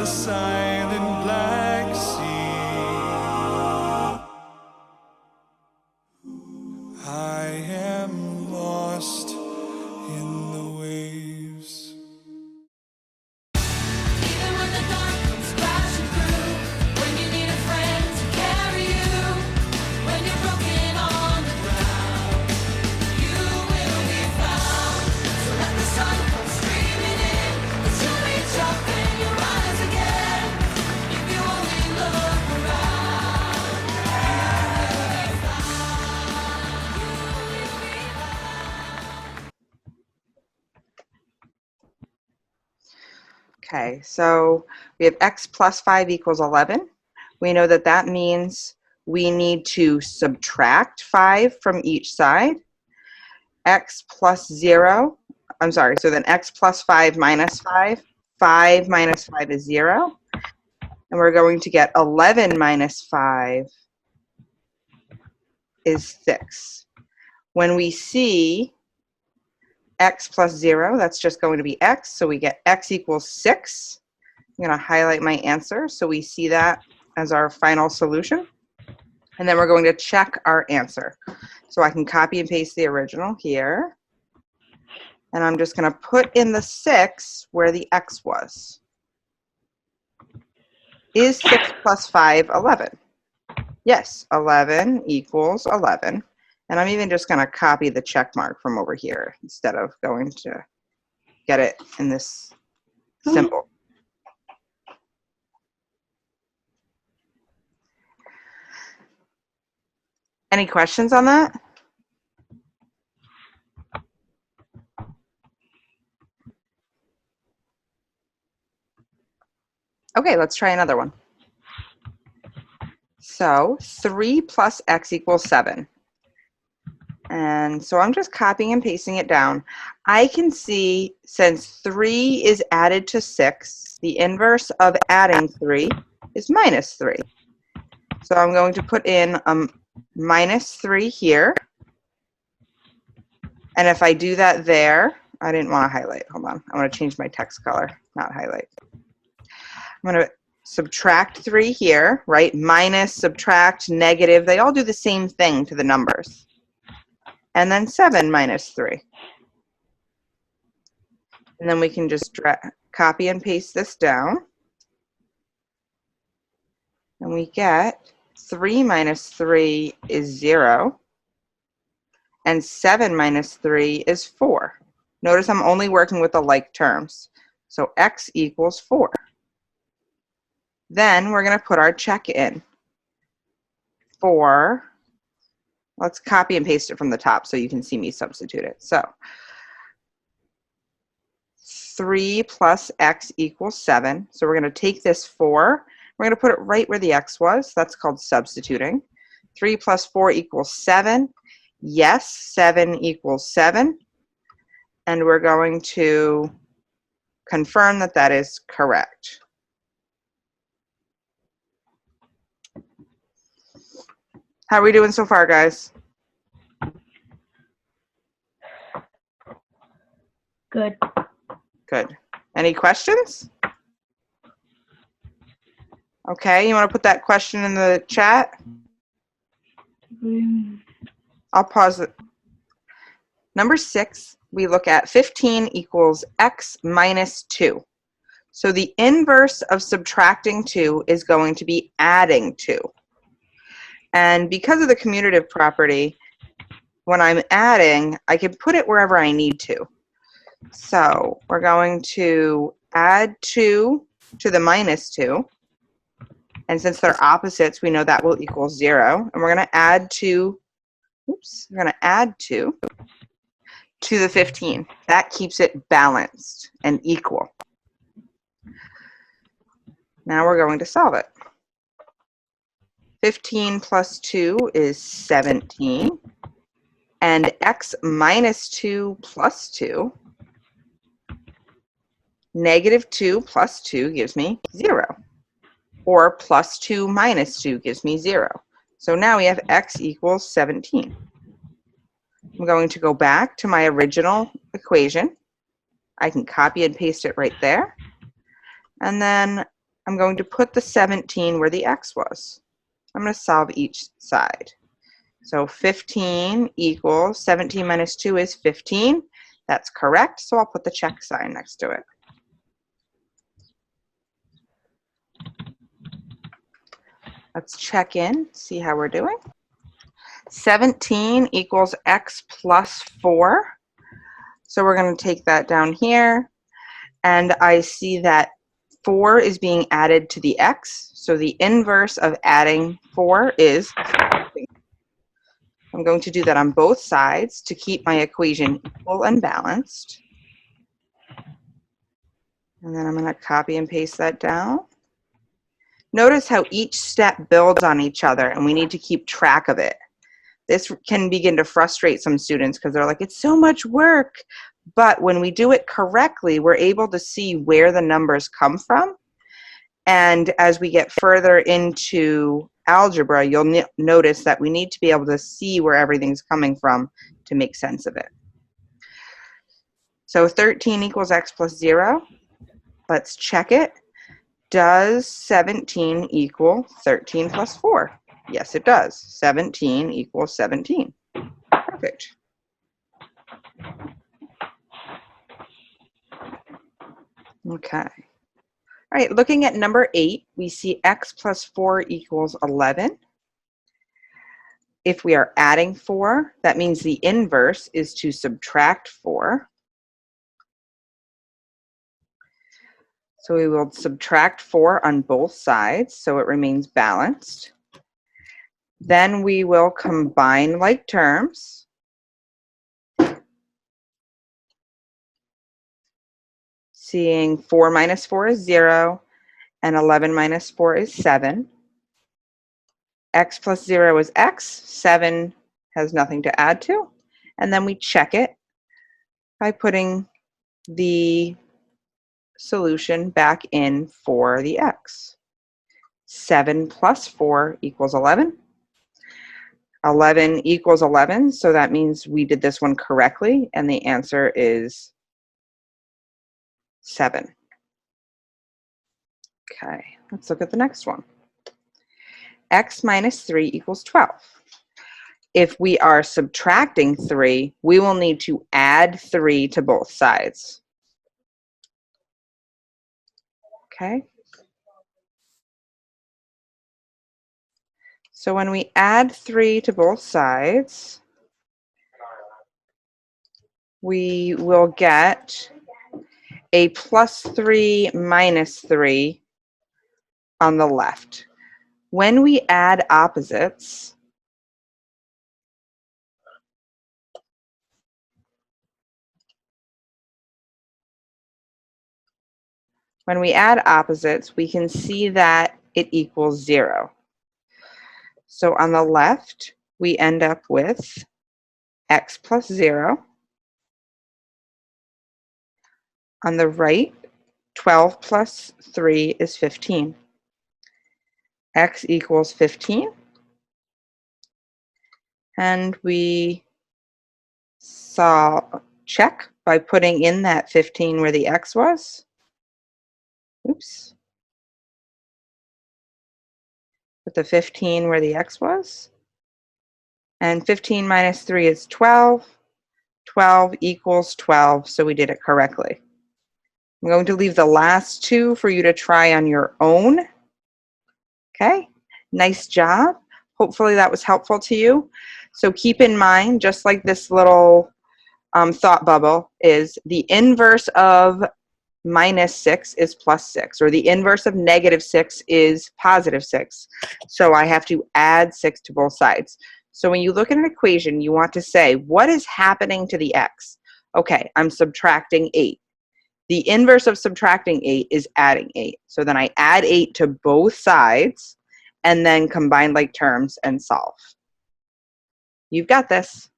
silent Black Sea. I am lost in the waves. Even when the dark comes crashing through, when you need a friend to carry you, when you're broken on the ground, you will be found. So let the sun come streaming in, as you reach up and you rise again. If you only look around, you will be found. You will be found. Okay, so we have x plus 5 equals 11. We know that that means we need to subtract 5 from each side. X plus 0, I'm sorry, so then x plus 5 minus 5. 5 minus 5 is 0. And we're going to get 11 minus 5 is 6. When we see x plus 0, that's just going to be x, so we get x equals 6. I'm going to highlight my answer so we see that as our final solution. And then we're going to check our answer. So I can copy and paste the original here. And I'm just going to put in the 6 where the x was. Is 6 plus 5 11? Yes, 11 equals 11. And I'm even just going to copy the check mark from over here instead of going to get it in this symbol. Any questions on that? Okay, let's try another one. So 3 plus x equals 7. And so I'm just copying and pasting it down. I can see since 3 is added to 6, the inverse of adding 3 is minus 3. So I'm going to put in minus 3 here. And if I do that there, I didn't want to highlight. Hold on. I want to change my text color, not highlight. I'm going to subtract 3 here, right? Minus, subtract, negative. They all do the same thing to the numbers. And then 7 minus 3. And then we can just copy and paste this down. And we get 3 minus 3 is 0. And 7 minus 3 is 4. Notice I'm only working with the like terms. So x equals 4. Then we're going to put our check in. 4. Let's copy and paste it from the top so you can see me substitute it. So 3 plus x equals 7. So we're going to take this 4. We're going to put it right where the x was. That's called substituting. 3 plus 4 equals 7. Yes, 7 equals 7. And we're going to confirm that that is correct. How are we doing so far, guys? Good. Good. Any questions? Okay, you want to put that question in the chat? I'll pause it. Number 6, we look at 15 equals x minus 2. So the inverse of subtracting 2 is going to be adding 2. And because of the commutative property, when I'm adding, I can put it wherever I need to. So we're going to add 2 to the minus 2. And since they're opposites, we know that will equal 0. And we're going to add 2, oops, we're going to add 2 to the 15. That keeps it balanced and equal. Now we're going to solve it. 15 plus 2 is 17. And x minus 2 plus 2, negative 2 plus 2 gives me 0. Or plus 2 minus 2 gives me 0. So now we have x equals 17. I'm going to go back to my original equation. I can copy and paste it right there. And then I'm going to put the 17 where the x was. I'm going to solve each side. So 15 equals 17 minus 2 is 15. That's correct, so I'll put the check sign next to it. Let's check in, see how we're doing. 17 equals x plus 4. So we're going to take that down here. And I see that 4 is being added to the x. So the inverse of adding 4 is subtracting. I'm going to do that on both sides to keep my equation equal and balanced. And then I'm going to copy and paste that down. Notice how each step builds on each other, and we need to keep track of it. This can begin to frustrate some students because they're like, it's so much work. But when we do it correctly, we're able to see where the numbers come from. And as we get further into algebra, you'll notice that we need to be able to see where everything's coming from to make sense of it. So 13 equals x plus 0. Let's check it. Does 17 equal 13 plus 4? Yes, it does. 17 equals 17. Perfect. Okay. All right, looking at number 8, we see x plus 4 equals 11. If we are adding 4, that means the inverse is to subtract 4. So we will subtract 4 on both sides so it remains balanced. Then we will combine like terms. Seeing 4 minus 4 is 0, and 11 minus 4 is 7. X plus 0 is x, 7 has nothing to add to. And then we check it by putting the solution back in for the x. 7 plus 4 equals 11. 11 equals 11, so that means we did this one correctly, and the answer is 7. Okay, let's look at the next one. X minus 3 equals 12. If we are subtracting 3, we will need to add 3 to both sides. Okay. So when we add 3 to both sides, we will get a plus 3 minus 3 on the left. When we add opposites, we can see that it equals 0. So on the left, we end up with x plus 0. On the right, 12 plus 3 is 15. X equals 15. And we check by putting in that 15 where the x was. Oops. Put the 15 where the x was. And 15 minus 3 is 12. 12 equals 12, so we did it correctly. I'm going to leave the last two for you to try on your own. Okay, nice job. Hopefully that was helpful to you. So keep in mind, just like this little thought bubble, is the inverse of minus 6 is plus 6, or the inverse of negative 6 is positive 6. So I have to add 6 to both sides. So when you look at an equation, you want to say, what is happening to the x? Okay, I'm subtracting 8. The inverse of subtracting 8 is adding 8. So then I add 8 to both sides and then combine like terms and solve. You've got this.